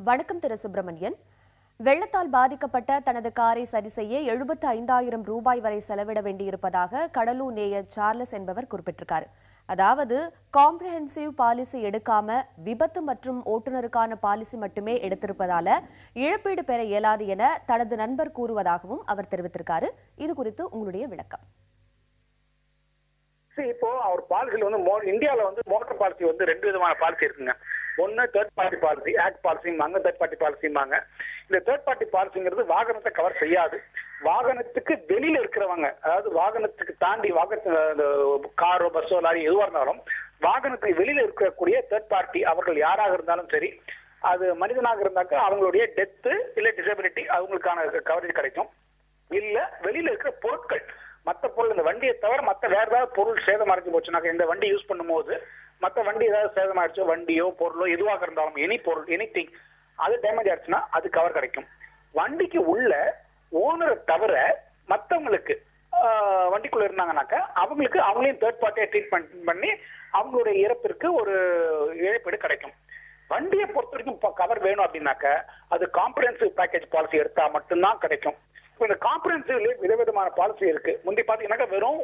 வணக்கம் திரு சுப்பிரமணியன். வெள்ளத்தால் பாதிக்கப்பட்ட தனது காரை சரி செய்ய 75,000 ரூபாய் வரை செலவிட வேண்டியிருப்பதாக கடலூர் நேயர் சார்லஸ் என்பவர் குறிப்பிட்டிருக்காரு. அதாவது காம்ப்ரஹென்சிவ் பாலிசி எடுக்காம விபத்து மற்றும் ஓட்டுநருக்கான பாலிசி மட்டுமே எடுத்திருப்பதால இழப்பீடு பெற இயலாது என தனது நண்பர் கூறுவதாகவும் அவர் தெரிவித்திருக்காரு. இது குறித்து உங்களுடைய விளக்கம். இப்போ அவர் பாலிசியில் இந்தியாவில் மோட்டார் பாலிசி 2 விதமான பாலிசி இருக்குங்க. ஒன்னு தேர்ட் பார்ட்டி பாலிசி, ஆக்ட் பாலிசிம்பாங்க, தேர்ட் பார்ட்டி பாலிசிம்பாங்க. இந்த தேர்ட் பார்ட்டி பாலிசிங்கிறது வாகனத்தை கவர் செய்யாது. வாகனத்துக்கு வெளியில இருக்கிறவங்க, அதாவது வாகனத்துக்கு தாண்டி காரோ பஸ்ஸோ லாரி எதுவாக இருந்தாலும் வாகனத்துக்கு வெளியில இருக்கக்கூடிய தேர்ட் பார்ட்டி அவர்கள் யாராக இருந்தாலும் சரி, அது மனிதனாக இருந்தாக்க அவங்களுடைய டெத்து இல்ல டிசபிலிட்டி அவங்களுக்கான கவரேஜ் கிடைக்கும். இல்ல வெளியில இருக்கிற பொருட்கள், மற்ற பொருள், இந்த வண்டியை தவிர மற்ற வேற ஏதாவது பொருள் சேதம் அடைஞ்சு போச்சுனாக்க, இந்த வண்டி யூஸ் பண்ணும்போது மற்ற வண்டி ஏதாவது சேதம் ஆயிடுச்சோ, வண்டியோ பொருளோ எதுவாக இருந்தாலும் எனி பொருள் எனி திங் அது டேமேஜ் ஆயிடுச்சுன்னா அது கவர் கிடைக்கும். வண்டிக்கு உள்ள ஓனரை தவிர மற்றவங்களுக்கு வண்டிக்குள்ள இருந்தாங்கனாக்க அவங்களுக்கு அவங்களையும் தேர்ட் பார்ட்டியா ட்ரீட்மெண்ட் பண்ணி அவங்களுடைய இறப்பிற்கு ஒரு இழப்பீடு கிடைக்கும். வண்டியை பொறுத்த வரைக்கும் கவர் வேணும் அப்படின்னாக்க அது காம்ப்ரஹென்சிவ் பேக்கேஜ் பாலிசி எடுத்தா மட்டும்தான் கிடைக்கும். இந்த காம்ப்ரஹென்சிவ்ல விதவிதமான பாலிசி இருக்கு. முந்தி பாத்தீங்கன்னாக்க வெறும்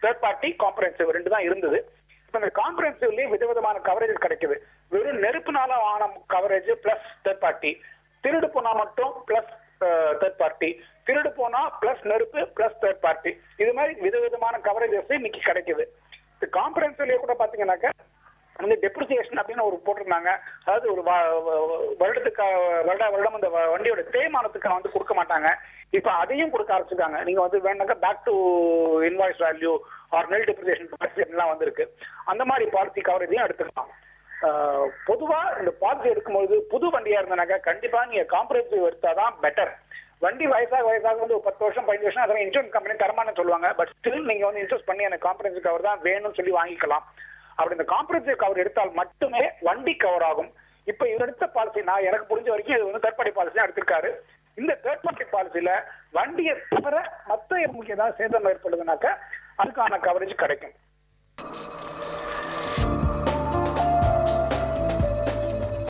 தேர்ட் பார்ட்டி காம்ப்ரஹென்சிவ் 2 தான் இருந்தது. இப்ப இந்த காம்ப்ரஹென்சிவ்லயே விதவிதமான கவரேஜ் கிடைக்குது. வெறும் நெருப்புனால ஆன கவரேஜ் பிளஸ் தேர்ட் பார்ட்டி, திருடு போனா மட்டும் பிளஸ் தேர்ட் பார்ட்டி, திருடு போனா பிளஸ் நெருப்பு பிளஸ் தேர்ட் பார்ட்டி, இது மாதிரி விதவிதமான கவரேஜஸ் இன்னைக்கு கிடைக்குது. இந்த காம்ப்ரஹென்சிவ்லயே கூட பாத்தீங்கன்னாக்க டெப்ரிசியேஷன் அப்படின்னு ஒரு போட்டிருந்தாங்க. அதாவது ஒரு வருடம் அந்த வண்டியோட தேய்மானத்துக்கு கொடுக்க மாட்டாங்க. இப்ப அதையும் கொடுக்க ஆரம்பிச்சிருக்காங்க. நீங்க வேணாக்க back to invoice value or nil depreciation policy எல்லாம் வந்திருக்கு. அந்த மாதிரி பாலிசி கவரேஜையும் எடுத்துக்கலாம். பொதுவா இந்த பாலிசி எடுக்கும்போது புது வண்டியா இருந்தாக்க கண்டிப்பா நீங்க காம்ப்ரஹென்சிவ் எடுத்தாதான் பெட்டர். வண்டி வயசாக ஒரு 10 வருஷம் 15 வருஷம் அதெல்லாம் இன்சூரன்ஸ் கம்பெனி தரமானு சொல்லுவாங்க. பட் ஸ்டில் நீங்க இன்சூரன்ஸ் பண்ணி எனக்கு காம்ப்ரஹென்சிவ் கவர் தான் வேணும்னு சொல்லி வாங்கிக்கலாம். அப்படி இந்த காம்ப்ரஹென்சிவ் கவர் எடுத்தால் மட்டுமே வண்டி கவர் ஆகும். இப்ப இவர் எடுத்த பாலிசி எனக்கு புரிஞ்ச வரைக்கும் இது தேர்ட் பார்ட்டி பாலிசி எடுத்திருக்காரு. இந்த தேர்ட் பார்ட்டி பாலிசியில வண்டியை தவிர மற்ற ஏதாவது சேதம் ஏற்படுதுனாக்க அதுக்கான கவரேஜ் கிடைக்கும்.